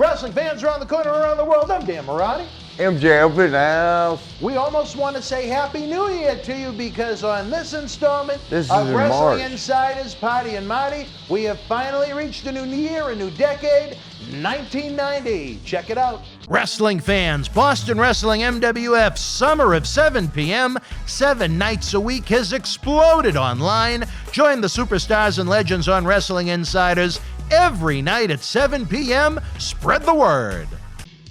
Wrestling fans around the corner, around the world, I'm Dan Marty. MJ up in the house. We almost want to say Happy New Year to you because on this installment This of is in Wrestling March. Insiders, Patty and Marty, we have finally reached a new year, a new decade, 1990. Check it out. Wrestling fans, Boston Wrestling MWF Summer of 7 p.m., 7 nights a week has exploded online. Join the superstars and legends on Wrestling Insiders every night at 7 p.m. Spread the word.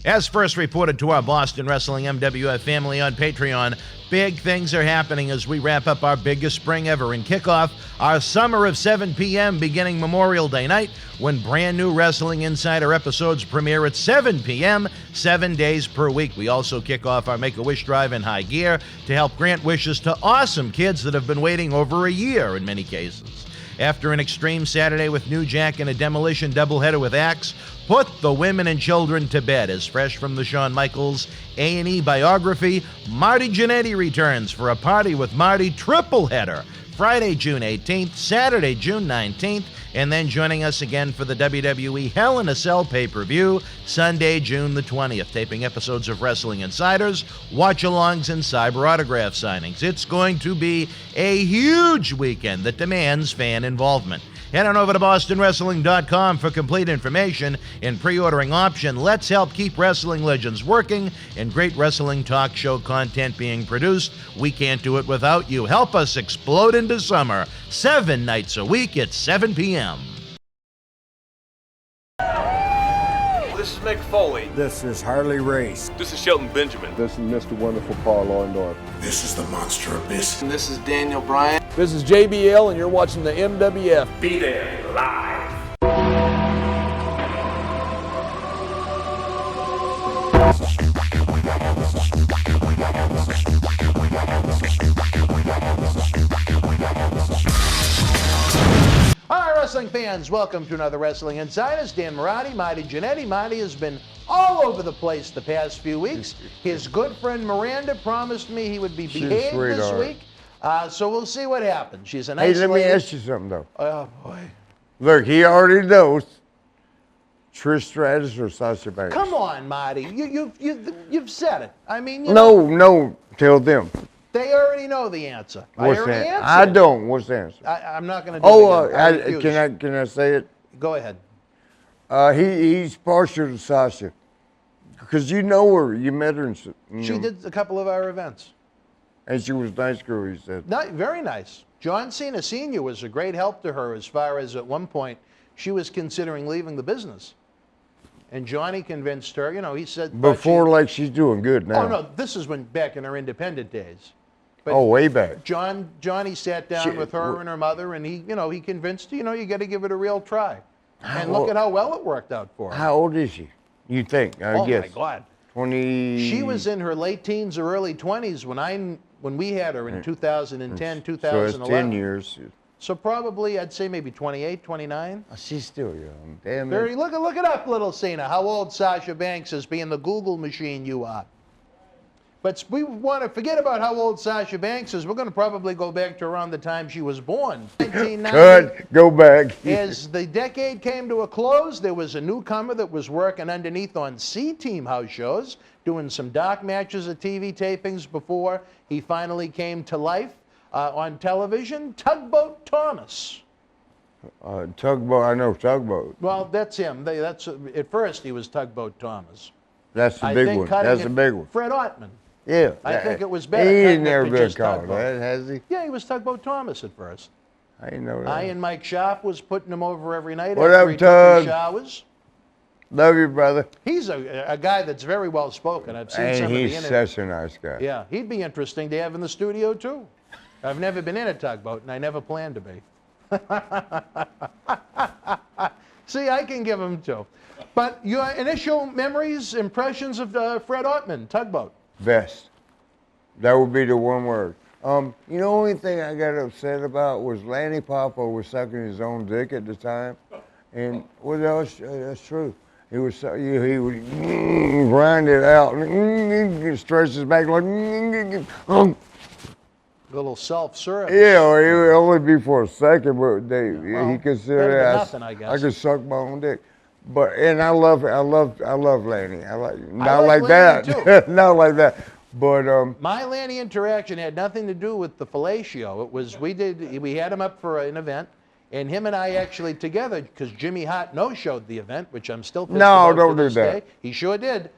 As first reported to our Boston Wrestling MWF family on Patreon, big things are happening as we wrap up our biggest spring ever and kick off our Summer of 7 p.m. beginning Memorial Day night when brand new Wrestling Insider episodes premiere at 7 p.m. 7 days per week. We also kick off our Make-A-Wish drive in high gear to help grant wishes to awesome kids that have been waiting over a year in many cases. After an Extreme Saturday with New Jack and a Demolition doubleheader with Axe, put the women and children to bed. As fresh from the Shawn Michaels A&E biography, Marty Jannetty returns for a Party with Marty triple header, Friday, June 18th, Saturday, June 19th, and then joining us again for the WWE Hell in a Cell pay-per-view, Sunday, June the 20th, taping episodes of Wrestling Insiders, watch-alongs, and cyber autograph signings. It's going to be a huge weekend that demands fan involvement. Head on over to BostonWrestling.com for complete information and pre-ordering option. Let's help keep wrestling legends working and great wrestling talk show content being produced. We can't do it without you. Help us explode into summer. 7 nights a week at 7 p.m. This is Mick Foley. This is Harley Race. This is Shelton Benjamin. This is Mr. Wonderful Paul Orndorff. This is the Monster Abyss. And this is Daniel Bryan. This is JBL, and you're watching the MWF. Be there live. All right, wrestling fans, welcome to another Wrestling Insiders. Dan Marty, Marty Jannetty. Marty has been all over the place the past few weeks. His good friend Miranda promised me he would be behaved this week. So we'll see what happens. She's a nice Hey, let me lady. ask you something, though. Oh, boy. Look, he already knows. Trish Stratus or Sasha Banks? Come on, Marty. You've said it. I mean, No, tell them. They already know the answer. What's I the already answer? answered. I don't. What's the answer? I'm not going to do it again. Can I say it? Go ahead. He's partial to Sasha. Because you know her. You met her. And, She did a couple of our events. And she was a nice girl, he said. Very nice. John Cena Sr. was a great help to her as far as at one point she was considering leaving the business. And Johnny convinced her, he said... Before, like, she's doing good now. Oh, no, this is back in her independent days. But way back. Johnny sat down with her and her mother, and he convinced her, you got to give it a real try. And look at how well it worked out for her. How old is she, you think? I guess. My God. 20... She was in her late teens or early 20s when we had her in 2010, 2011. So it's 10 years. So probably, I'd say maybe 28, 29. Oh, she's still young. Damn There, it. look it up, little Cena, how old Sasha Banks is, being the Google machine you are. But we want to forget about how old Sasha Banks is. We're going to probably go back to around the time she was born. 1990. Go back. As the decade came to a close, there was a newcomer that was working underneath on C-Team house shows, doing some dark matches at TV tapings before he finally came to life on television. Tugboat Thomas. Tugboat, I know Tugboat. Well, that's him. At first, he was Tugboat Thomas. That's the big one. That's the big one. Fred Ottman. Yeah. I think it was better. He ain't cutting it never to been just called Tugboat. that, has he? Yeah, he was Tugboat Thomas at first. I didn't know that. I and Mike Sharp was putting him over every night What after up, he Tug? took his showers. Love you, brother. He's a guy that's very well spoken. I've seen And some of the he's interviews. such a nice guy. Yeah, he'd be interesting to have in the studio too. I've never been in a tugboat, and I never plan to be. See, I can give him two. But your initial memories, impressions of Fred Ottman, Tugboat? Best. That would be the one word. The only thing I got upset about was Lanny Poffo was sucking his own dick at the time. And that's true. He would grind it out and stretch his back like. A little self-service. Yeah, or it would only be for a second, but he considered better than that nothing, I guess. I could suck my own dick. But and I love Lanny. I like not like like Lanny, that, not like that. But My Lanny interaction had nothing to do with the fellatio. It was we had him up for an event, and him and I actually together, because Jimmy Hart no-showed the event, which I'm still pissed No, about don't to do this that. day. He sure did.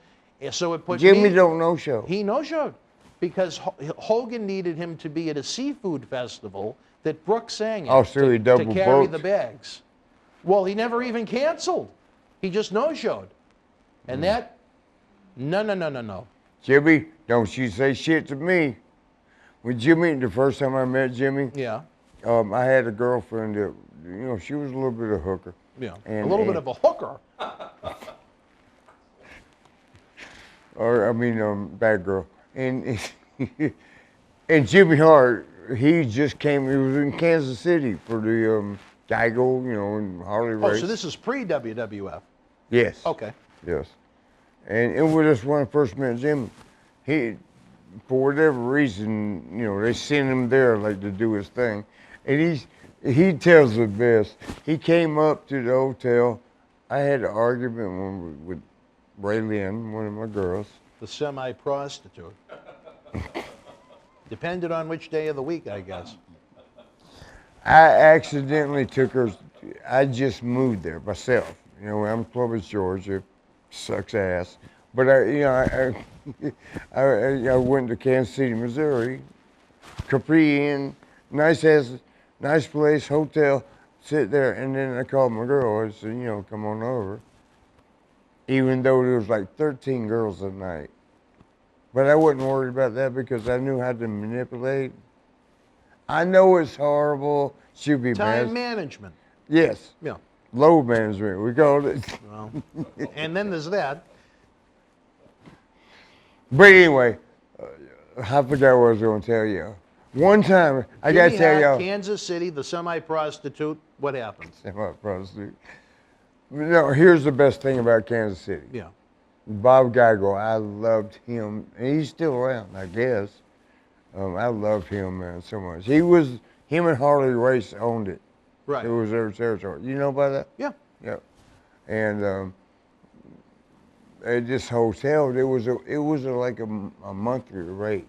And so it put Jimmy me, don't no show. He no-showed because Hogan needed him to be at a seafood festival that Brooke sang at Oh, so he to double carry booked. the bags. Well, he never even canceled. He just no-showed. And that, no. Jimmy, don't you say shit to me. When Jimmy, the first time I met Jimmy, Yeah, I had a girlfriend that, she was a little bit of a hooker. yeah. And- a little bit and- of a hooker. Bad girl. And and Jimmy Hart, he just came. He was in Kansas City for the Geigo, and Harley Oh, race. so this is pre-WWF. Yes. Okay. Yes. And it was just when I first met Jimmy. He, for whatever reason, they sent him there like to do his thing, and he tells the best. He came up to the hotel. I had an argument with Ray Lynn, one of my girls. The semi-prostitute. Depended on which day of the week, I guess. I accidentally took her. I just moved there myself. I'm Columbus, Georgia. Sucks ass. But I went to Kansas City, Missouri. Capri Inn, nice place, hotel. Sit there, and then I called my girl. I said, come on over. Even though there was like 13 girls that night. But I wasn't worried about that because I knew how to manipulate. I know it's horrible. She'd be Time mad. management. Yes. Yeah. Load management, we called it. Well, and then there's that. But anyway, I forgot what I was going to tell you. One time, I got to Jimmy tell Hart, y'all. Kansas City, the semi-prostitute. What happened? Semi-prostitute. No, here's the best thing about Kansas City. Yeah. Bob Geigo, I loved him. And he's still around, I guess. I loved him, man, so much. Him and Harley Race owned it. Right. It was their territory. You know about that? Yeah. Yeah. And at this hotel, it was like a monthly rate.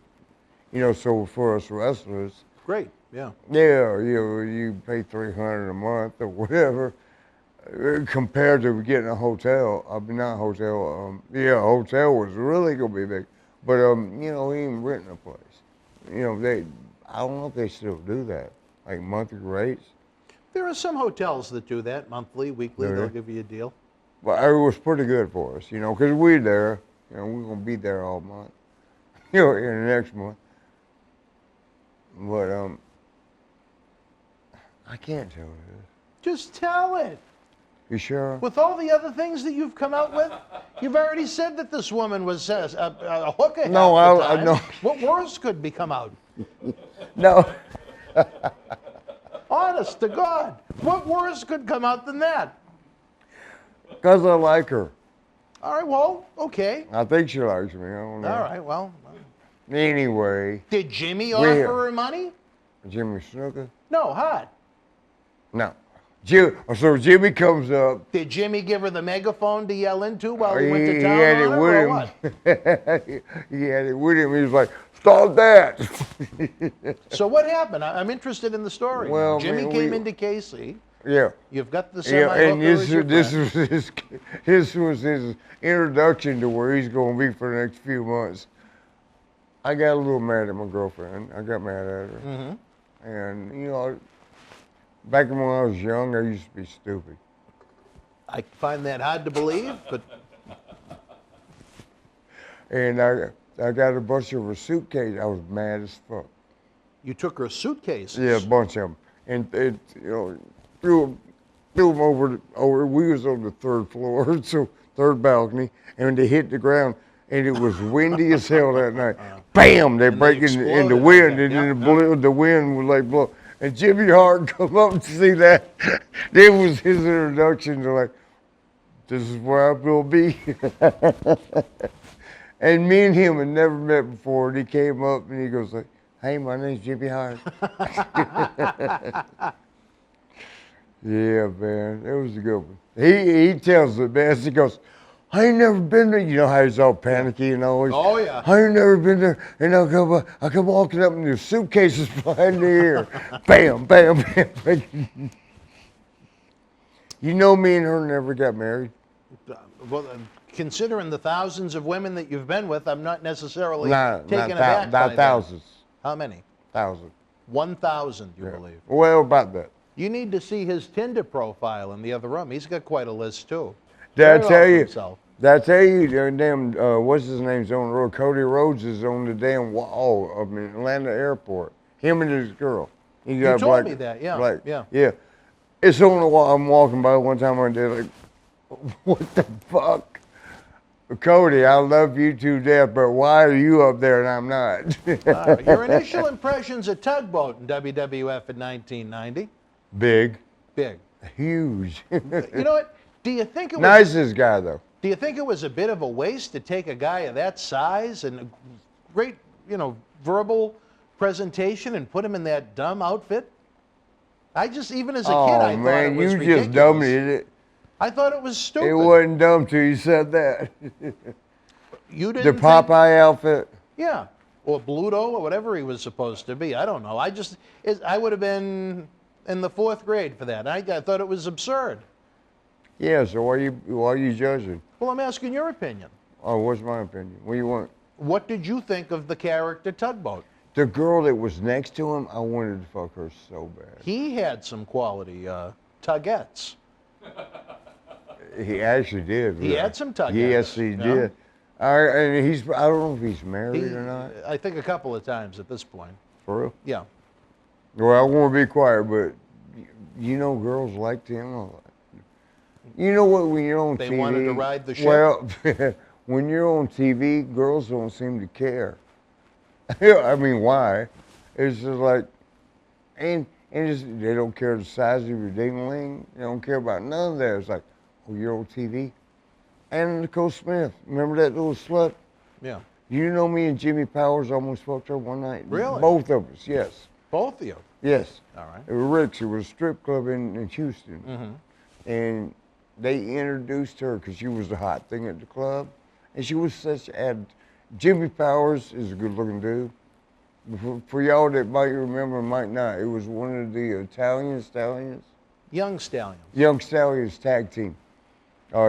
So for us wrestlers, Great. Yeah. yeah, you pay $300 a month or whatever, compared to getting a hotel. Not a hotel. A hotel was really gonna be big, but even renting a place. I don't know if they still do that, like monthly rates. There are some hotels that do that, monthly, weekly. Do They'll they? give you a deal. But it was pretty good for us, because we're there. We're gonna be there all month. In the next month. But I can't tell you. Just tell it. You sure? With all the other things that you've come out with, you've already said that this woman was a hooker. No, half the I time. know. What worse could be come out? No. Honest to God, what worse could come out than that? Because I like her. All right, well, okay. I think she likes me. I don't know. All right, well. Anyway, Did Jimmy offer her money? Jimmy Snooker? No, Hart. No. So Jimmy comes up. Did Jimmy give her the megaphone to yell into while he He went to town had on it her, with or him. what? He had it with him. He was like, "Stop that!" So what happened? I'm interested in the story. Well, Jimmy man, came into KC. Yeah. You've got the Yeah, semi-hooker and as your this friend. was his introduction to where he's going to be for the next few months. I got a little mad at my girlfriend. I got mad at her. Mm-hmm. And, back when I was young, I used to be stupid. I find that hard to believe, but And I got a bunch of her suitcase. I was mad as fuck. you took her suitcases. Yeah, a bunch of them. And it, threw them over. We was on the third floor, so third balcony, and they hit the ground, and it was windy as hell that night. Bam! They break in the exploded, wind, I and think. then the wind was like blow. And Jimmy Hart come up to see that. That was his introduction to like, this is where I will be. And me and him had never met before, and he came up and he goes like, "Hey, my name's Jimmy Hart." Yeah, man, it was a good one. He tells the best. He goes, I ain't never been there. You know how he's all panicky and always. Oh, yeah. I ain't never been there. And I come walking up and there's suitcases flying in the air. Bam, bam, bam. You know, me and her never got married. Well, considering the thousands of women that you've been with, I'm not necessarily Not taken aback by not that. thousands. How many? 1,000. 1,000, you believe? Well, about that. You need to see his Tinder profile in the other room. He's got quite a list, too. Did Very I tell off you? himself. Did I tell you? Damn, what's his name's on the road? Cody Rhodes is on the damn wall of Atlanta airport. Him and his girl. He got told me that, yeah, Black. yeah. Yeah. It's on the wall. I'm walking by one time and they're like, what the fuck? Cody, I love you to death, but why are you up there and I'm not? Your initial impressions of Tugboat in WWF in 1990? Big. Big. Huge. You know what? Do you think it was Nicest guy, though. Do you think it was a bit of a waste to take a guy of that size and a great, verbal presentation and put him in that dumb outfit? I just, even as a kid, I thought it was you ridiculous. just dummed it. I thought it was stupid. It wasn't dumb till you said that. You didn't The Popeye outfit. Yeah, or Bluto, or whatever he was supposed to be. I don't know. I would have been in the 4th grade for that. I thought it was absurd. Yeah, so why are you judging? Well, I'm asking your opinion. Oh, what's my opinion? What do you want? What did you think of the character Tugboat? The girl that was next to him, I wanted to fuck her so bad. He had some quality tugettes. He actually did. He had some tugettes. Yes, he did. And I don't know if he's married or not. I think a couple of times at this point. For real? Yeah. Well, I want to be quiet, but girls liked him a lot. You know what, when you're on TV... They wanted to ride the ship? Well, when you're on TV, girls don't seem to care. I mean, why? It's just like... And they don't care the size of your ding-a-ling. They don't care about none of that. It's like, oh, you're on TV? And Nicole Smith. Remember that little slut? Yeah. You know me and Jimmy Powers almost fucked her one night? Really? Both of us, yes. Both of you? Yes. All right. It was Rick's. It was a strip club in Houston. Mm-hmm. And they introduced her because she was the hot thing at the club. And she was such Jimmy Powers is a good-looking dude. For y'all that might remember, might not, it was one of the Italian Stallions. Young Stallions. Young Stallions tag team.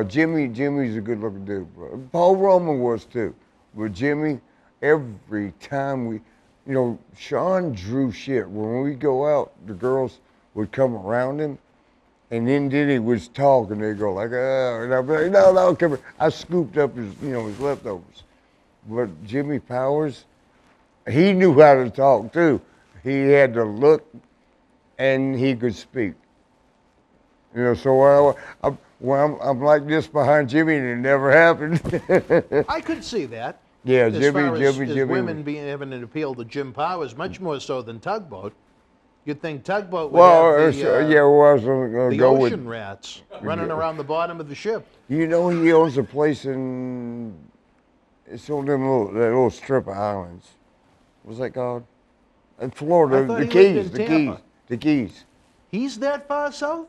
Jimmy's a good-looking dude. Paul Roman was too. But Jimmy, every time Sean drew shit. When we go out, the girls would come around him, and then he would talk, and they'd go like, oh, and I'd be like, no, come here. I scooped up his leftovers. But Jimmy Powers, he knew how to talk too. He had to look, and he could speak. So I'm like this behind Jimmy, and it never happened. I could see that. Yeah, as Jimmy. Women having an appeal to Jim Powers, much more so than Tugboat. You'd think Tugboat would have I was going to go with... ocean rats running around the bottom of the ship. He owns a place it's on that little strip of islands. What's that called? In Florida, the Keys. He's that far south?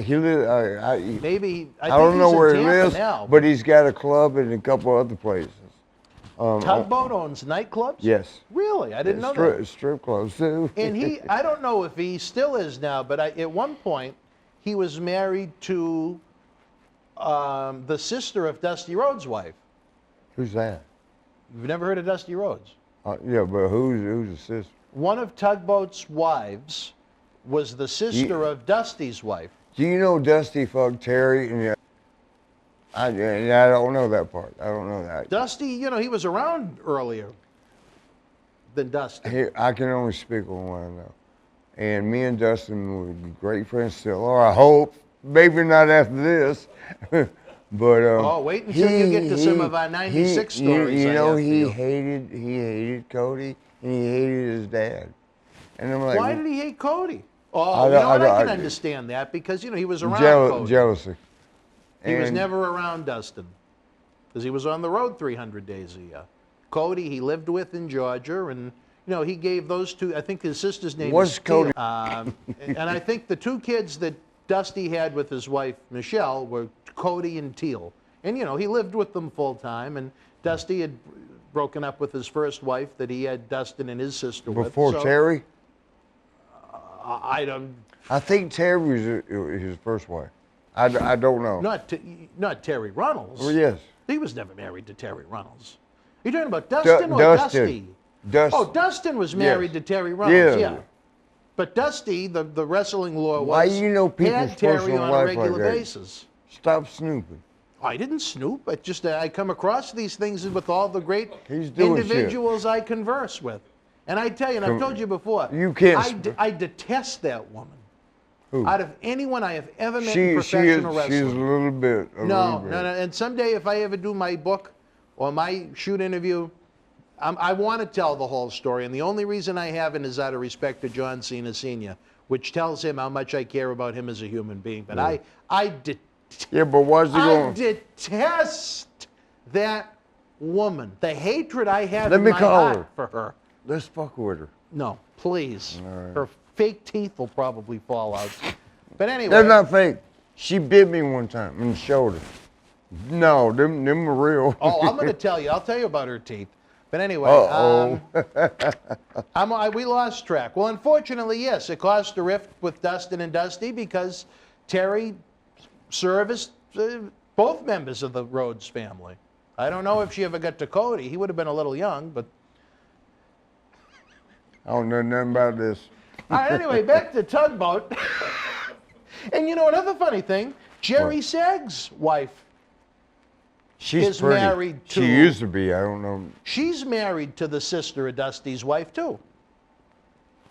He lives. Maybe. I don't know where he lives, now, but he's got a club in a couple other places. Tugboat owns nightclubs? Yes. Really? I didn't know that. Strip clubs too. And I don't know if he still is now, but at one point, he was married to the sister of Dusty Rhodes' wife. Who's that? You've never heard of Dusty Rhodes? Yeah, but who's the sister? One of Tugboat's wives was the sister of Dusty's wife. Do you know Dusty fucked Terry? And I don't know that part. I don't know that. Dusty, he was around earlier than Dusty. I can only speak on what I know. And me and Dustin were great friends still, or I hope. Maybe not after this. But wait until you get to some of our 96 stories. He hated Cody, and he hated his dad. And I'm like, why did he hate Cody? Oh, I can understand that because he was around Cody. Jealousy. He was never around Dustin because he was on the road 300 days a year. Cody he lived with in Georgia, and he gave those two, I think his sister's name What's is Cody? Teal. And I think the two kids that Dusty had with his wife, Michelle, were Cody and Teal. And, he lived with them full time, and Dusty had broken up with his first wife that he had Dustin and his sister with. Before Terry? I don't... I think Terry was his first wife. I don't know. Not Terry Runnels. Well, yes. He was never married to Terry Runnels. You're talking about Dustin or Dusty? Dustin. Oh, Dustin was married to Terry Runnels, Yeah. But Dusty, the wrestling lore Why was, you know people's had Terry personal on a life regular like that? basis. Stop snooping. I didn't snoop. It just I come across these things with all the great He's doing individuals I converse with. And I tell you, and I've told you before, You can't I detest that woman. Who? Out of anyone I have ever met in professional wrestling. She's a little bit. No. And someday if I ever do my book or my shoot interview, I want to tell the whole story. And the only reason I haven't is out of respect to John Cena Sr., which tells him how much I care about him as a human being. But Yeah, but what's he I going? detest that woman. The hatred I have Let in me my call heart her. for her. Let's fuck with her. No, please. right. Her fake teeth will probably fall out. But anyway. That's not fake. She bit me one time in the shoulder. No, them are real. Oh, I'm going to tell you. I'll tell you about her teeth. But anyway, we lost track. Well, unfortunately, yes, it caused a rift with Dustin and Dusty because Terry serviced both members of the Rhodes family. I don't know if she ever got to Cody. He would have been a little young, but... I don't know nothing about this. All right, anyway, back to Tugboat. And another funny thing, Jerry Sagg's wife She's is pretty. married to... She used to be. I don't know. She's married to the sister of Dusty's wife, too.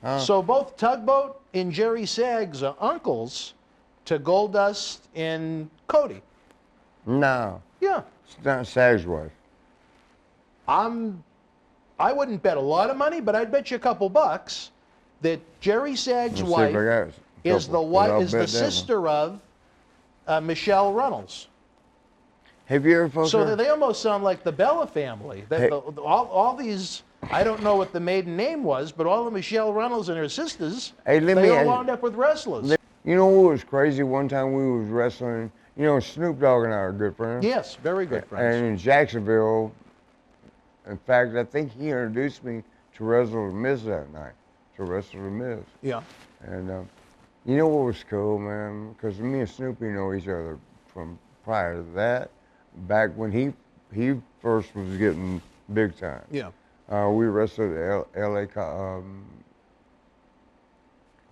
Huh? So both Tugboat and Jerry Saggs are uncles to Goldust and Cody. No. Yeah. It's not Sag's wife. I wouldn't bet a lot of money, but I'd bet you a couple bucks that Jerry Sagg's Let's see if I wife got a is the couple, but I'll bet that one. sister of Michelle Runnels. Have you ever fucked So her? they almost sound like the Bella family. Hey. All these, I don't know what the maiden name was, but all of Michelle Runnels and her sisters, Hey, let they me all ask- wound up with wrestlers. You know what was crazy? One time we was wrestling. Snoop Dogg and I are good friends. Yes, very good friends. And in Jacksonville, in fact, I think he introduced me to Wrestle the Miz that night. To Wrestle the Miz. Yeah. And you know what was cool, man? Because me and Snoopy know each other from prior to that. Back when he first was getting big time. Yeah. We wrestled at L.A. I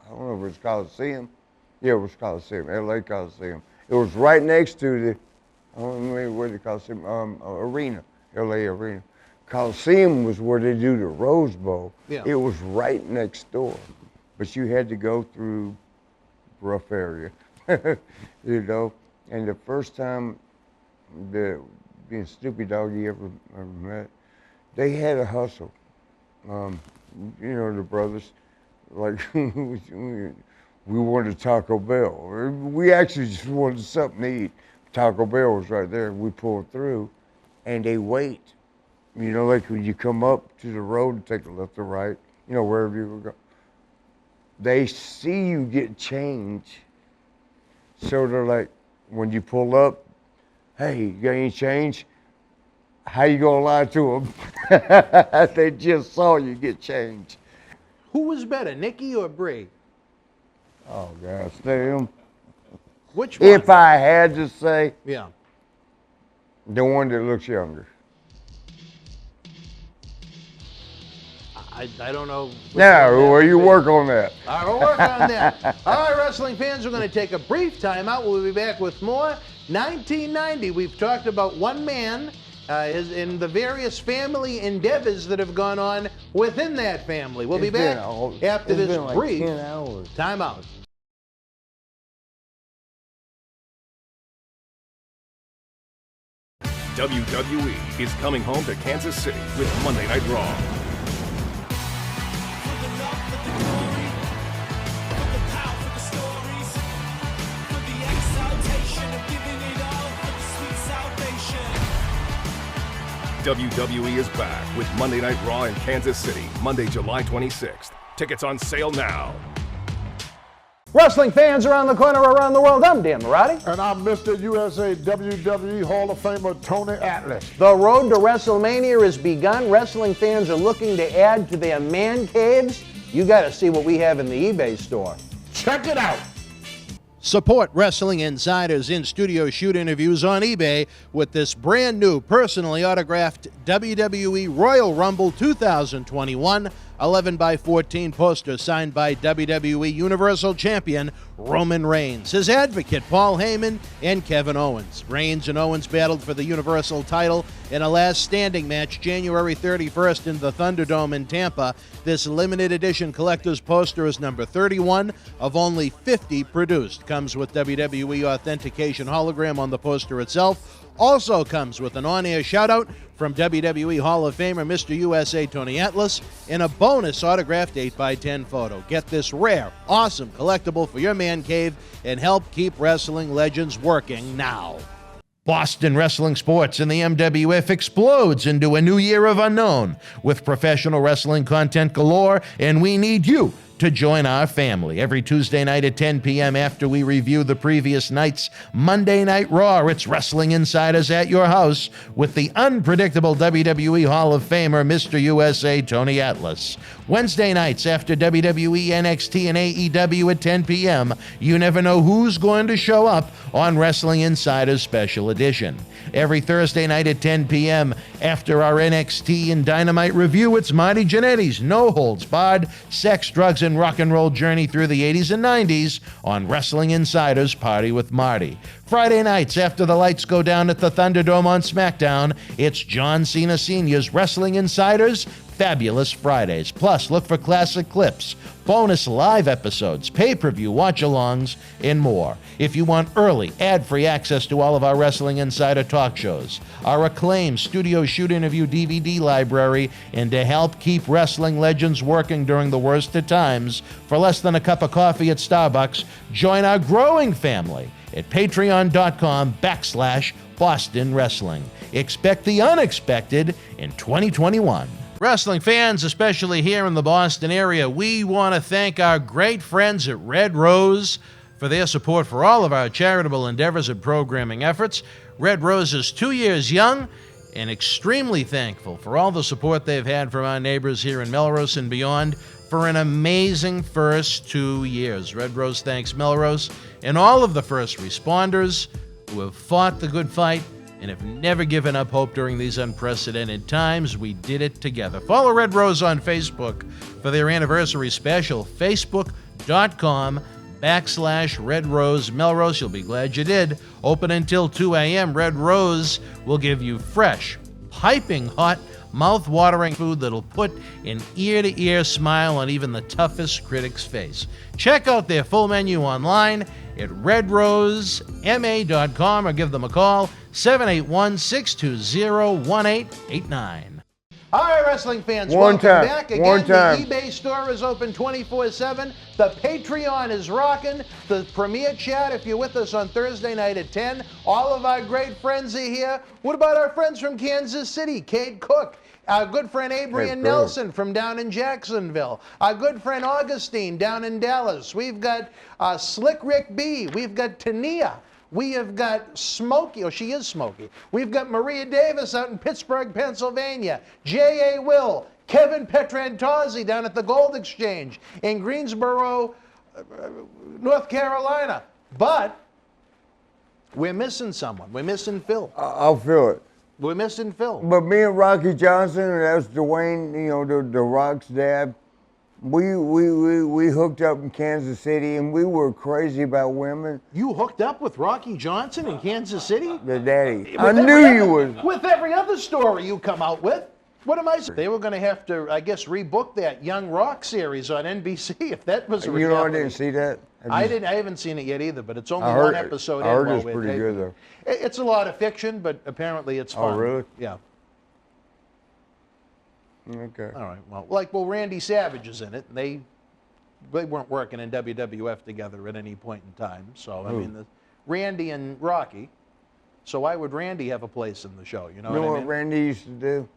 don't know if it was Coliseum. Yeah, it was Coliseum, L.A. Coliseum. It was right next to the, I don't know where the Coliseum, arena, L.A. arena. Coliseum was where they do the Rose Bowl. Yeah. It was right next door, but you had to go through rough area, And the first time being Snoop Dogg you ever met, they had a hustle. The brothers, like, we wanted Taco Bell. We actually just wanted something to eat. Taco Bell was right there. We pulled through, and they wait. Like when you come up to the road and take a left or right, wherever you go. They see you get change. So they're like, when you pull up, hey, you got any change? How you gonna lie to them? They just saw you get change. Who was better, Nikki or Bree? Oh, gosh, damn. Which one? If I had to say, Yeah. the one that looks younger. I don't know. No, well, you work on that. All right, we'll work on that. All right, wrestling fans, we're going to take a brief time out. We'll be back with more. 1990, we've talked about one man in the various family endeavors that have gone on within that family. We'll be back after this brief 10 hours. time out. WWE is coming home to Kansas City with Monday Night Raw. WWE is back with Monday Night Raw in Kansas City, Monday, July 26th. Tickets on sale now. Wrestling fans around the corner, around the world, I'm Dan Marty. And I'm Mr. USA WWE Hall of Famer Tony Atlas. The road to WrestleMania has begun. Wrestling fans are looking to add to their man caves. You got to see what we have in the eBay store. Check it out. Support Wrestling Insider's in-studio shoot interviews on eBay with this brand new personally autographed WWE Royal Rumble 2021 11x14 poster signed by WWE Universal Champion Roman Reigns, his advocate Paul Heyman, and Kevin Owens. Reigns and Owens battled for the Universal title in a last standing match January 31st in the Thunderdome in Tampa. This limited edition collector's poster is number 31 of only 50 produced. Comes with WWE authentication hologram on the poster itself. Also comes with an on-air shout-out from WWE Hall of Famer Mr. USA Tony Atlas and a bonus autographed 8x10 photo. Get this rare, awesome collectible for your man cave and help keep wrestling legends working now. Boston wrestling sports and the MWF explodes into a new year of unknown with professional wrestling content galore, and we need you to join our family. Every Tuesday night at 10 p.m. after we review the previous night's Monday Night Raw, it's Wrestling Insiders at your house with the unpredictable WWE Hall of Famer, Mr. USA Tony Atlas. Wednesday nights after WWE, NXT, and AEW at 10 p.m., you never know who's going to show up on Wrestling Insiders Special Edition. Every Thursday night at 10 p.m. after our NXT and Dynamite review, it's Marty Jannetty's No Holds Barred Sex, Drugs, and Rock and Roll journey through the 80s and 90s on Wrestling Insiders Party with Marty. Friday nights after the lights go down at the Thunderdome on SmackDown, it's John Cena Sr.'s Wrestling Insiders Fabulous Fridays. Plus, look for classic clips, bonus live episodes, pay-per-view watch-alongs, and more. If you want early, ad-free access to all of our Wrestling Insider talk shows, our acclaimed studio shoot interview DVD library, and to help keep wrestling legends working during the worst of times, for less than a cup of coffee at Starbucks, join our growing family at patreon.com/Boston Wrestling. Expect the unexpected in 2021. Wrestling fans, especially here in the Boston area, we want to thank our great friends at Red Rose for their support for all of our charitable endeavors and programming efforts. Red Rose is 2 years young and extremely thankful for all the support they've had from our neighbors here in Melrose and beyond for an amazing first 2 years. Red Rose thanks Melrose and all of the first responders who have fought the good fight and have never given up hope during these unprecedented times. We did it together. Follow Red Rose on Facebook for their anniversary special, facebook.com/Red Rose Melrose. You'll be glad you did. Open until 2 a.m. Red Rose will give you fresh, piping hot, mouth-watering food that'll put an ear-to-ear smile on even the toughest critic's face. Check out their full menu online at redrosema.com or give them a call, 781-620-1889. All right, wrestling fans, welcome back. Again, the eBay store is open 24/7. The Patreon is rocking. The Premier Chat, if you're with us on Thursday night at 10. All of our great friends are here. What about our friends from Kansas City? Kate Cook. Our good friend Adrian Nelson from down in Jacksonville. Our good friend Augustine down in Dallas. We've got Slick Rick B. We've got Tania. We have got Smokey, oh, she is Smokey. We've got Maria Davis out in Pittsburgh, Pennsylvania. J.A. Will, Kevin Petrantozzi down at the Gold Exchange in Greensboro, North Carolina. But we're missing someone. We're missing Phil. I'll feel it. We're missing Phil. But me and Rocky Johnson, and that's Dwayne, you know, the Rock's dad, we hooked up in Kansas City, and we were crazy about women. You hooked up with Rocky Johnson in Kansas City? The daddy. I knew you was. With every other story you come out with. What am I saying? They were going to have to, I guess, rebook that Young Rock series on NBC if that was a reality. You know, I didn't see that. I haven't seen it yet either, but it's only one episode. I heard it's pretty good, though. It's a lot of fiction, but apparently it's fun. Oh, really? Yeah. Okay. All right. Well, Randy Savage is in it. And they weren't working in WWF together at any point in time. So, I mean, Randy and Rocky. So why would Randy have a place in the show? You know You know what I what mean? Randy used to do?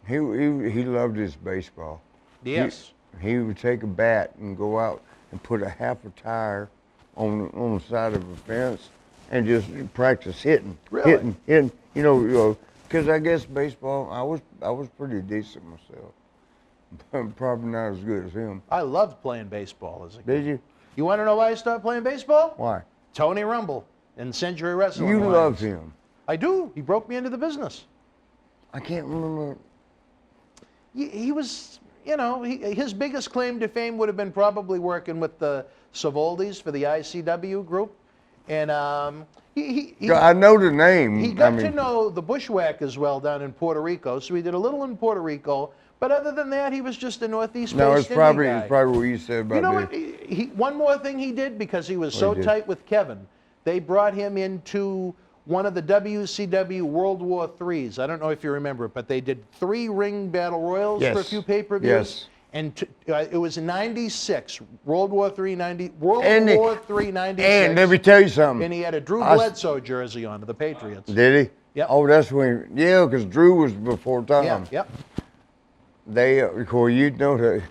He loved his baseball. Yes. He would take a bat and go out and put a half a tire on the side of a fence and just practice hitting. Really? Hitting. You know, because I guess baseball, I was pretty decent myself. Probably not as good as him. I loved playing baseball as a kid. Did you? You want to know why I started playing baseball? Why? Tony Rumble in Century Wrestling. You Alliance. love him. I do. He broke me into the business. I can't remember. He was, you know, his biggest claim to fame would have been probably working with the Savoldis for the ICW group. And I know the name. he got to know the Bushwhackers well down in Puerto Rico, so he did a little in Puerto Rico. But other than that, he was just a Northeast No, it's based probably guy. it's probably what you said about You know this. what? One more thing he did, because he was so he did? tight with Kevin, they brought him into one of the WCW World War IIIs. I don't know if you remember it, but they did 3 ring battle royals for a Yes. few pay-per-views. Yes. And it was in '96, World War III '96. And let me tell you something. And he had a Drew Bledsoe jersey on to the Patriots. Did he? Yep. Oh, that's when. Yeah, because Drew was before Tom. Yeah, yep. They, well, you know that.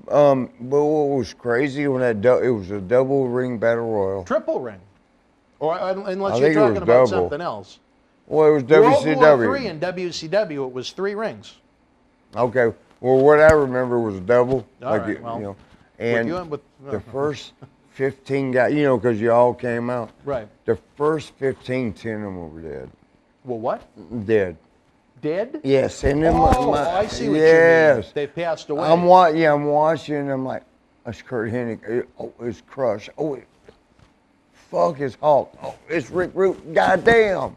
But what was crazy when it was a double ring battle royal. Triple ring. Or unless I you're think it was talking about double. something else. Well, it was World WCW. War III and WCW, it was 3 rings. Okay. Well, what I remember was double. All right, well, you know, and you and with- the first 15 guys, you know, because you all came out. Right. The first 15, 10 of them were dead. Well, what? Dead. Dead? Yes, and then I see what you mean. yes. They passed away. I'm watching. I'm like, that's Kurt Hennig. Oh, it's Crush. Oh, fuck, it's Hulk. Oh, it's Rick Root. Goddamn.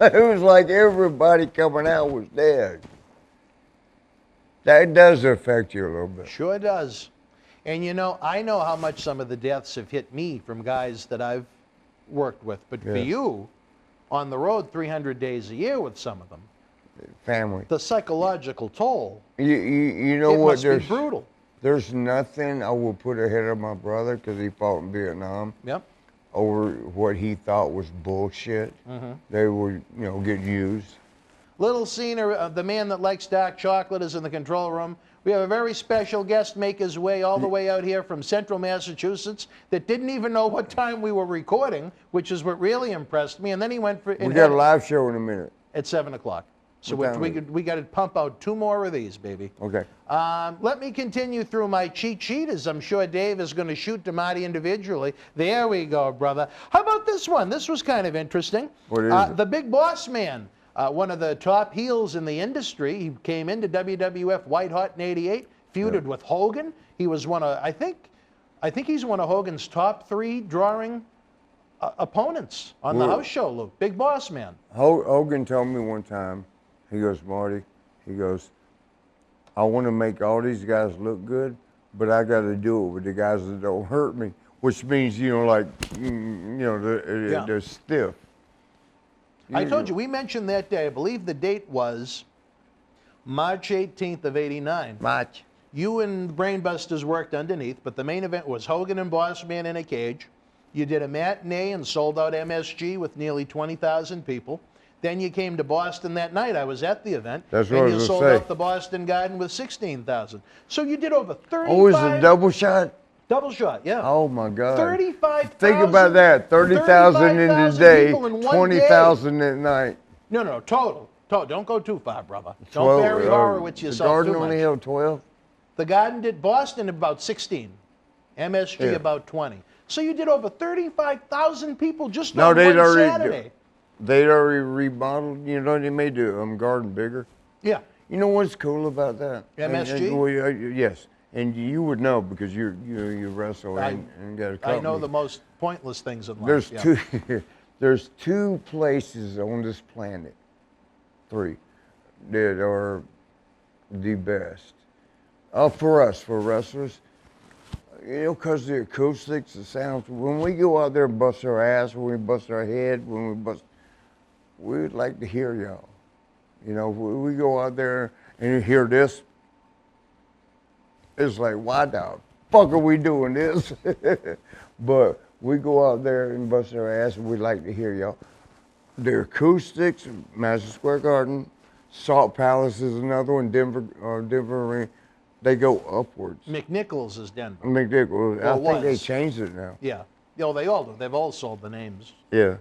It was like everybody coming out was dead. That does affect you a little bit. Sure does. And you know, I know how much some of the deaths have hit me from guys that I've worked with. But for Yes. you, on the road 300 days a year with some of them, Family. the psychological toll, You know it what? must be brutal. There's nothing I will put ahead of my brother because he fought in Vietnam Yep. over what he thought was bullshit. Mm-hmm. They were, getting used. Little Cena, the man that likes dark chocolate, is in the control room. We have a very special guest make his way all the way out here from central Massachusetts that didn't even know what time we were recording, which is what really impressed me. And then he went for We got a live show in a minute. at 7 o'clock. So What time we got to pump out 2 more of these, baby. Okay. Let me continue through my cheat sheet, as I'm sure Dave is going to shoot to Marty individually. There we go, brother. How about this one? This was kind of interesting. What is it? The Big Boss Man, one of the top heels in the industry. He came into WWF White Hot in '88, feuded with Hogan. He was one of, I think he's one of Hogan's top 3 drawing opponents on the house show, Luke. Big Boss Man. Hogan told me one time, he goes, Marty, he goes, I want to make all these guys look good, but I got to do it with the guys that don't hurt me, which means, they're stiff. I told you, we mentioned that day. I believe the date was March 18th of '89. March. You and the Brainbusters worked underneath, but the main event was Hogan and Boss Man in a cage. You did a matinee and sold out MSG with nearly 20,000 people. Then you came to Boston that night. I was at the event. That's what I and was you gonna sold say. out the Boston Garden with 16,000. So you did over 35. Oh, it's a double shot? Double shot, yeah. Oh, my God. 35,000. Think about that. 30,000 in the day, people in one 20,000 at night. No, total. Don't go too far, brother. Don't bury Horowitz The yourself Garden too much. only held 12? The Garden did Boston about 16. MSG Yeah. about 20. So you did over 35,000 people just No, on they'd one already Saturday. They'd already remodeled. They made the garden bigger. Yeah. You know what's cool about that? MSG? Yes, and you would know because you wrestle and got a company. I know the most pointless things in life. There's yeah. two. There's 2 places on this planet, 3, that are the best. For us, for wrestlers, because the acoustics, the sounds. When we go out there and bust our ass, when we bust our head, we would like to hear y'all. We go out there and you hear this. It's like, why the fuck are we doing this? But we go out there and bust our ass and we'd like to hear y'all. the Acoustics, Madison Square Garden, Salt Palace is another one, Denver Arena. They go upwards. McNichols is Denver. McNichols, Well, I think they was. changed it now. Yeah. They all do. They've all sold the names. Yeah.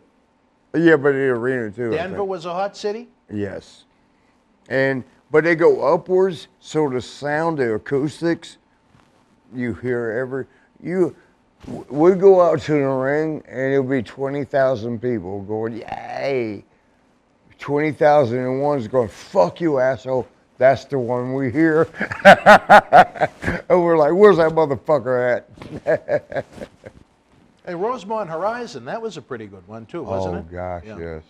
Yeah, but the arena too. I Denver think. was a hot city? Yes. But they go upwards, so the sound, the acoustics, you hear we go out to the ring and it'll be 20,000 people going, yay. 20,001 is going, fuck you, asshole. That's the one we hear. And we're like, where's that motherfucker at? Hey, Rosemont Horizon, that was a pretty good one too, wasn't it? Oh, gosh, Yeah. yes.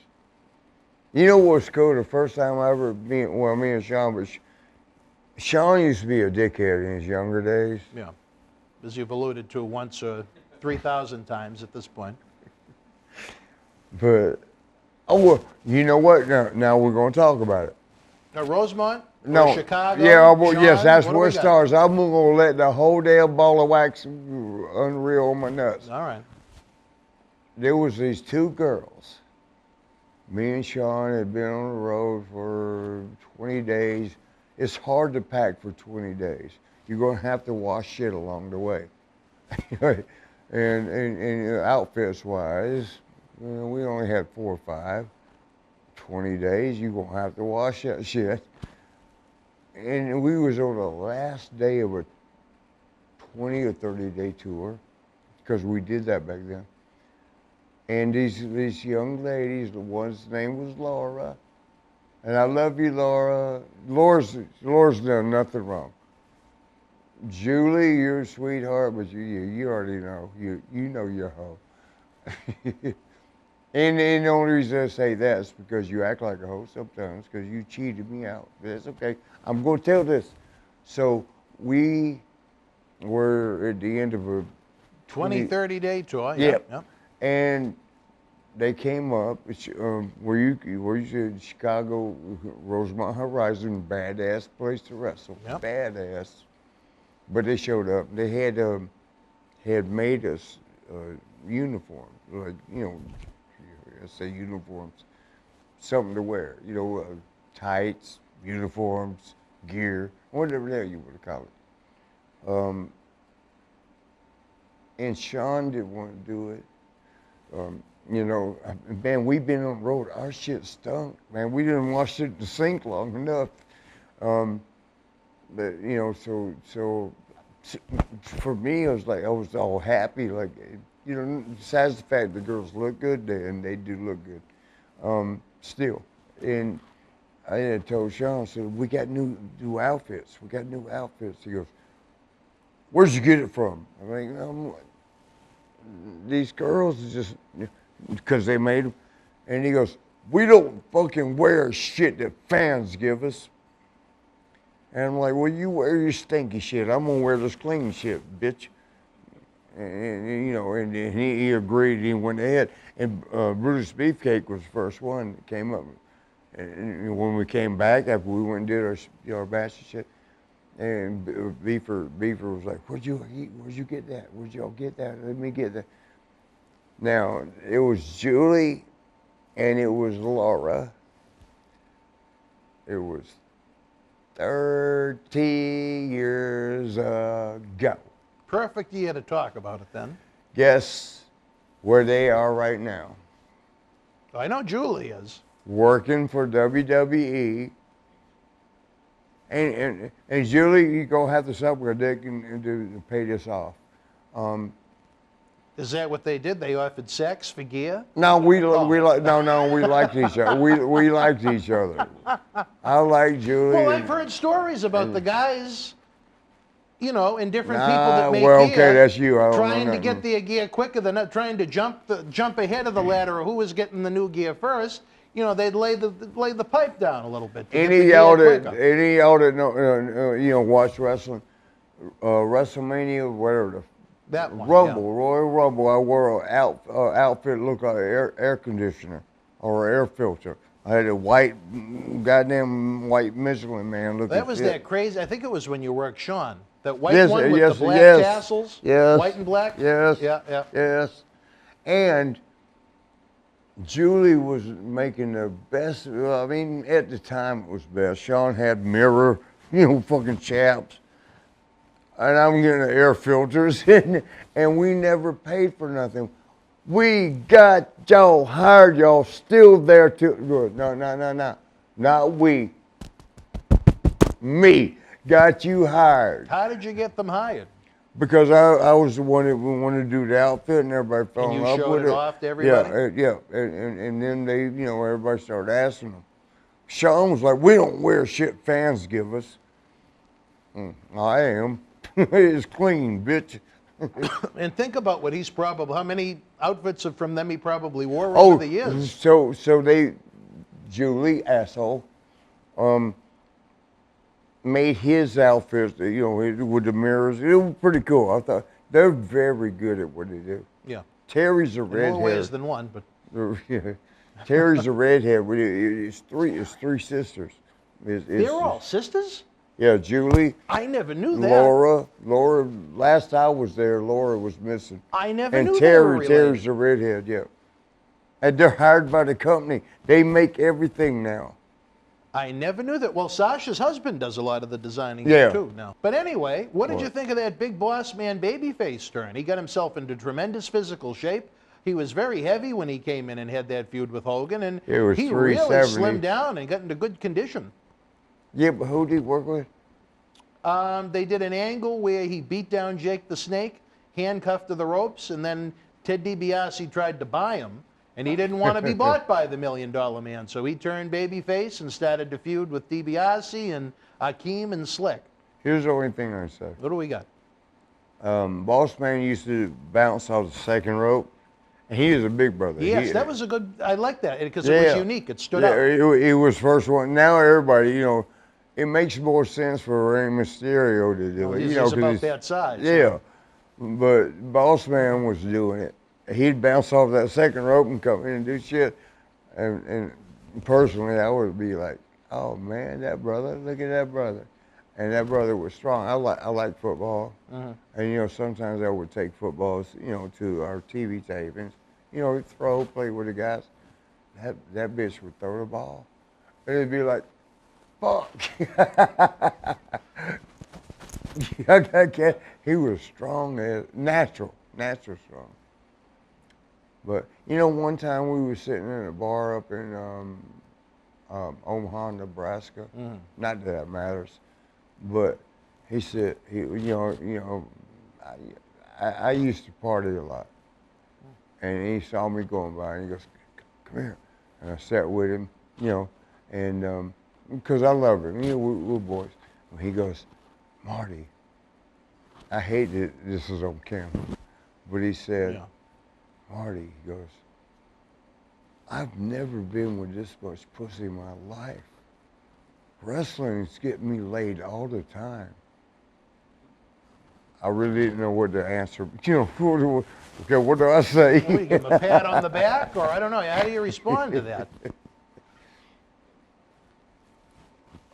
You know what's cool? The first time I ever, me and Sean, but Sean used to be a dickhead in his younger days. Yeah. As you've alluded to once or 3,000 times at this point. But, well, you know what? Now we're going to talk about it. Now, Rosemont? No. Or Chicago? Yeah, yes, Sean? that's What do where we it got? starts. I'm going to let the whole damn ball of wax unreel on my nuts. All right. There was these two girls. Me and Sean had been on the road for 20 days. It's hard to pack for 20 days. You're going to have to wash shit along the way. and outfits-wise, we only had 4 or 5. 20 days, you're going to have to wash that shit. And we was on the last day of a 20 or 30-day tour, because we did that back then. And these young ladies, the one's name was Laura, and I love you, Laura. Laura's done nothing wrong. Julie, you're a sweetheart, but you already know. You know you're a hoe. and the only reason I say that is because you act like a hoe sometimes, because you cheated me out. But that's okay. I'm going to tell this. So we were at the end of a 30-day tour. Yep. Yep. And they came up, where you said Chicago, Rosemont Horizon, badass place to wrestle. Yep. Badass. But they showed up. They had made us uniforms, like, I say uniforms, something to wear. Tights, uniforms, gear, whatever the hell you want to call it. And Sean didn't want to do it. Man, we've been on the road. Our shit stunk, man. We didn't wash it in the sink long enough. But so for me, it was like I was all happy. Like, besides the fact the girls look good, and they do look good, still. And I had told Sean, I said, we got new outfits. We got new outfits. He goes, where'd you get it from? I'm like, these girls just, because they made them. And he goes, we don't fucking wear shit that fans give us. And I'm like, well, you wear your stinky shit. I'm gonna wear this clean shit, bitch. And he agreed. He went ahead. And Brutus Beefcake was the first one that came up. And when we came back after we went and did our batch of shit, and Beaver was like, where'd you get that? Where'd y'all get that? Let me get that. Now, it was Julie and it was Laura. It was 30 years ago. Perfect year to talk about it then. Guess where they are right now? I know Julie is. Working for WWE. And Julie, you're going to have to suck with a dick and pay this off. Is that what they did? They offered sex for gear? No, we liked each other. We liked each other. I like Julie. Well, I've heard stories about the guys, and different people that make well, gear. okay, that's you. I don't trying know to get their gear quicker. They're not trying to jump ahead of the ladder of who was getting the new gear first. They'd lay the pipe down a little bit. Any y'all that watch wrestling, WrestleMania, whatever that one, Rumble, Royal Rumble, I wore an outfit looked like an air conditioner or air filter. I had a goddamn white Michelin man looking. That was that crazy. I think it was when you worked Sean. That white Yes, one with yes, the black yes, tassels. yes, White and black. Yes. Yeah. Yes. And Julie was making the best. Well, I mean, at the time it was best. Sean had mirror, fucking chaps. And I'm getting the air filters, and we never paid for nothing. We got y'all hired, y'all still there too. No. Not we. Me got you hired. How did you get them hired? Because I was the one that wanted to do the outfit, and everybody fell in love with it. And you showed it off to everybody? Yeah. And then they, everybody started asking them. Sean was like, we don't wear shit fans give us. I am. It's clean, bitch. And think about what he's probably, how many outfits from them he probably wore over the years. So they, Julie, asshole, made his outfits, with the mirrors. It was pretty cool. I thought they're very good at what they do. Yeah. Terry's a redhead. More ways than one, but. Yeah. Terry's a redhead. It's three sisters. They're all sisters? Yeah, Julie. I never knew that. Laura. Last I was there, Laura was missing. I never knew and they were related. Terry's a redhead. Yeah. And they're hired by the company. They make everything now. I never knew that. Well, Sasha's husband does a lot of the designing too now. But anyway, what did you think of that big boss man babyface turn? He got himself into tremendous physical shape. He was very heavy when he came in and had that feud with Hogan, and he really slimmed down and got into good condition. Yeah, but who did he work with? They did an angle where he beat down Jake the Snake, handcuffed to the ropes, and then Ted DiBiase tried to buy him, and he didn't want to be bought by the $1 Million Man, so he turned babyface and started to feud with DiBiase and Akeem and Slick. Here's the only thing I say. What do we got? Boss Man used to bounce off the second rope. He was a big brother. Yes, that was a good, I like that, because it was unique. It stood out. He was first one. Now everybody, it makes more sense for Rey Mysterio to do it. He's about that size. Yeah, but Boss Man was doing it. He'd bounce off that second rope and come in and do shit. And personally, I would be like, oh man, that brother, look at that brother. And that brother was strong. I like football. And, sometimes I would take footballs, to our TV tapings. Play with the guys. That bitch would throw the ball. And it'd be like, fuck. He was strong, natural strong. But, one time we were sitting in a bar up in Omaha, Nebraska. Not that matters. But he said, I used to party a lot. And he saw me going by and he goes, come here. And I sat with him, and because I love him, we're boys. And he goes, Marty, I hate that this is on camera, but he said, Marty, he goes, I've never been with this much pussy in my life. Wrestling's getting me laid all the time. I really didn't know what to answer. Okay, what do I say? Well, you give him a pat on the back, or I don't know. How do you respond to that?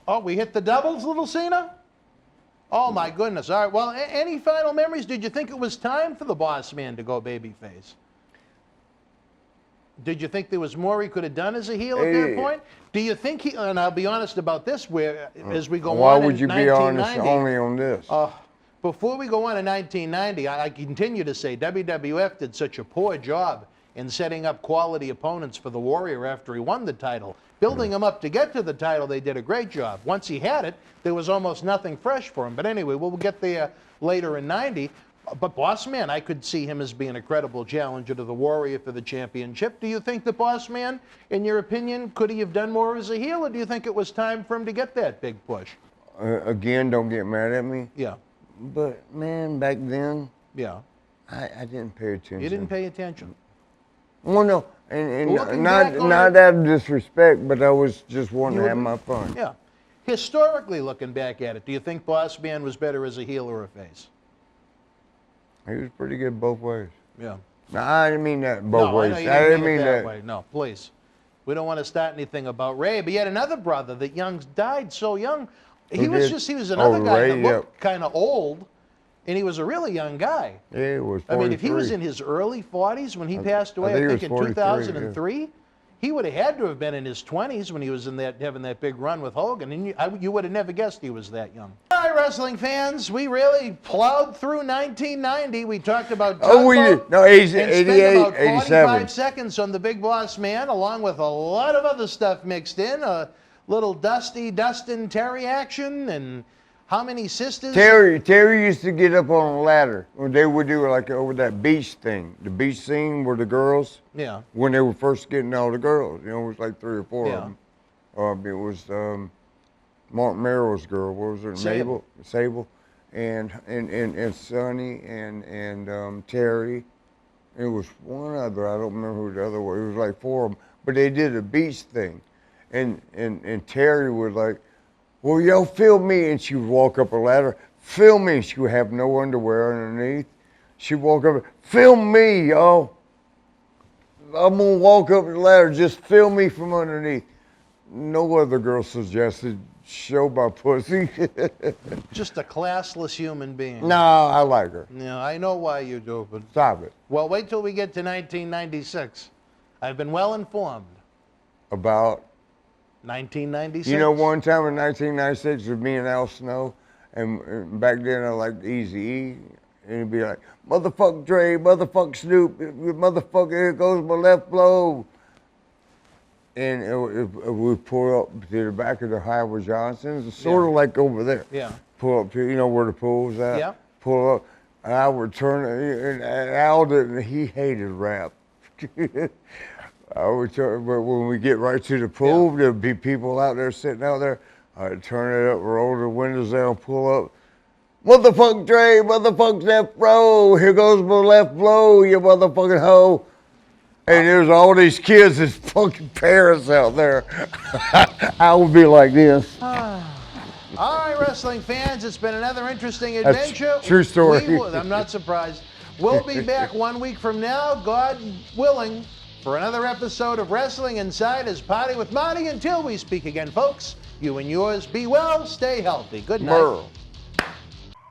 Oh, we hit the doubles, Little Cena? Oh, my goodness. All right, well, any final memories? Did you think it was time for the Boss Man to go babyface? Did you think there was more he could have done as a heel at that point? Do you think he, and I'll be honest about this, where as we go why on would in you be honest 1990, only on this? before we go on in 1990, I continue to say WWF did such a poor job in setting up quality opponents for the Warrior after he won the title. Building him up to get to the title, they did a great job. Once he had it, there was almost nothing fresh for him. But anyway, we'll get there later in 90. But Boss Man, I could see him as being a credible challenger to the Warrior for the championship. Do you think the Boss Man, in your opinion, could he have done more as a heel, or do you think it was time for him to get that big push? Again, don't get mad at me. Yeah. But, man, back then, Yeah. I didn't pay attention. You didn't pay attention. Well, no, and Looking not back on not it- out of disrespect, but I was just wanting You to have were- my fun. Yeah. Historically, looking back at it, do you think Boss Man was better as a heel or a face? He was pretty good both ways. Yeah. No, I didn't mean that both ways. I know you I didn't didn't mean it mean that way. No, please. We don't want to start anything about Ray, but he had another brother that died so young. He Who was did? He was another Oh, guy Ray, that looked kind of old, And he was a really young guy. Yeah, he was 43. I mean, if he was in his early 40s when he passed away, I think in 2003, he would have had to have been in his 20s when he was having that big run with Hogan, and you would have never guessed he was that young. All right, wrestling fans, we really plowed through 1990. We talked about Tugboat, we did. No, 88, spent about 87. 45 seconds on the Big Boss Man, along with a lot of other stuff mixed in. A little Dustin Terry action, and how many sisters? Terry used to get up on a ladder when they would do like over that beach thing, the beach scene where the girls. Yeah. When they were first getting all the girls, it was like 3 or 4 of them. It was Martin Melrose girl. What was her? Sable, and Sonny and Terry. It was one other. I don't remember who the other was. It was like 4 of them. But they did a beach thing, and Terry was like, "Well, yo, film me," and she would walk up a ladder, film me. She would have no underwear underneath. She'd walk up, film me, yo. I'm gonna walk up the ladder, just film me from underneath. No other girl suggested show my pussy. Just a classless human being. No, I like her. Yeah, I know why you do, but Stop it. well, wait till we get to 1996. I've been well informed. About 1996. You know, one time in 1996 with me and Al Snow, and back then I liked Eazy-E, and he'd be like, "Motherfuck Dre, motherfuck Snoop, motherfucker, here goes my left blow." And we pull up to the back of the Howard Johnson's, it's sort of like over there. Yeah. Pull up to, you know where the pool's at? Yeah. Pull up, and I would turn, and Al didn't, he hated rap. I would turn, but when we get right to the pool, there'd be people out there sitting out there. I'd turn it up, roll the windows down, pull up. "Motherfuck Dre, motherfuck left row, here goes my left blow, you motherfucking hoe." And there's all these kids in fucking Paris out there. I would be like this. All right, wrestling fans, it's been another interesting adventure. That's true story. I'm not surprised. We'll be back 1 week from now, God willing, for another episode of Wrestling Insiders Party with Marty. Until we speak again, folks, you and yours be well, stay healthy. Good night. Merle.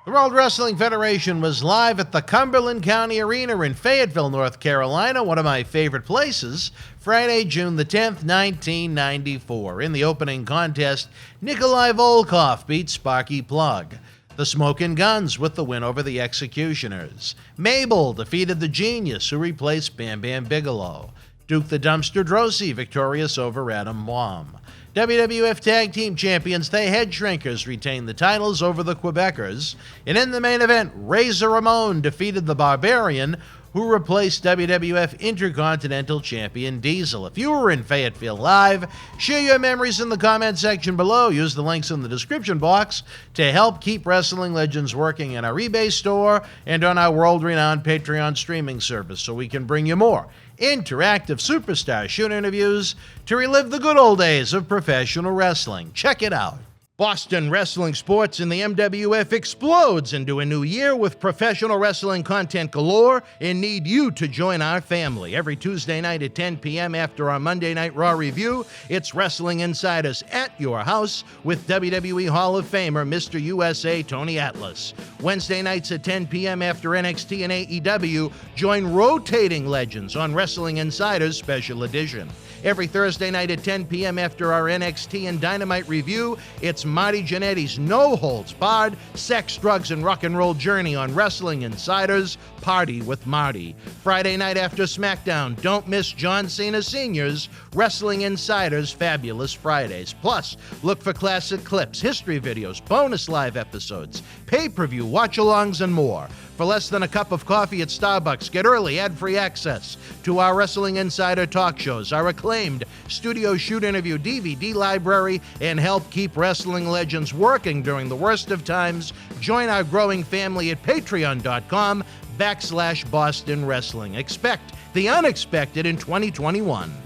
The World Wrestling Federation was live at the Cumberland County Arena in Fayetteville, North Carolina, one of my favorite places, Friday, June the 10th, 1994. In the opening contest, Nikolai Volkov beat Sparky Plug. The Smokin' Guns with the win over the Executioners. Mabel defeated the Genius, who replaced Bam Bam Bigelow. Duke the Dumpster Drosy victorious over Adam Baum. WWF Tag Team Champions, the Head Shrinkers, retained the titles over the Quebecers. And in the main event, Razor Ramon defeated the Barbarian, who replaced WWF Intercontinental Champion Diesel. If you were in Fayetteville live, share your memories in the comment section below. Use the links in the description box to help keep Wrestling Legends working in our eBay store and on our world-renowned Patreon streaming service so we can bring you more interactive superstar shoot interviews to relive the good old days of professional wrestling. Check it out. Boston wrestling sports in the MWF explodes into a new year with professional wrestling content galore and need you to join our family. Every Tuesday night at 10 p.m. after our Monday Night Raw review, it's Wrestling Insiders at your house with WWE Hall of Famer Mr. USA Tony Atlas. Wednesday nights at 10 p.m. after NXT and AEW, join rotating legends on Wrestling Insiders Special Edition. Every Thursday night at 10 p.m. after our NXT and Dynamite review, it's Marty Jannetty's no-holds-barred sex, drugs, and rock and roll journey on Wrestling Insiders Party with Marty. Friday night after SmackDown, don't miss John Cena Sr.'s Wrestling Insiders Fabulous Fridays. Plus, look for classic clips, history videos, bonus live episodes, pay-per-view watch-alongs, and more. For less than a cup of coffee at Starbucks, get early ad-free access to our Wrestling Insider talk shows, our acclaimed studio shoot interview DVD library, and help keep wrestling legends working during the worst of times. Join our growing family at patreon.com/Boston Wrestling. Expect the unexpected in 2021.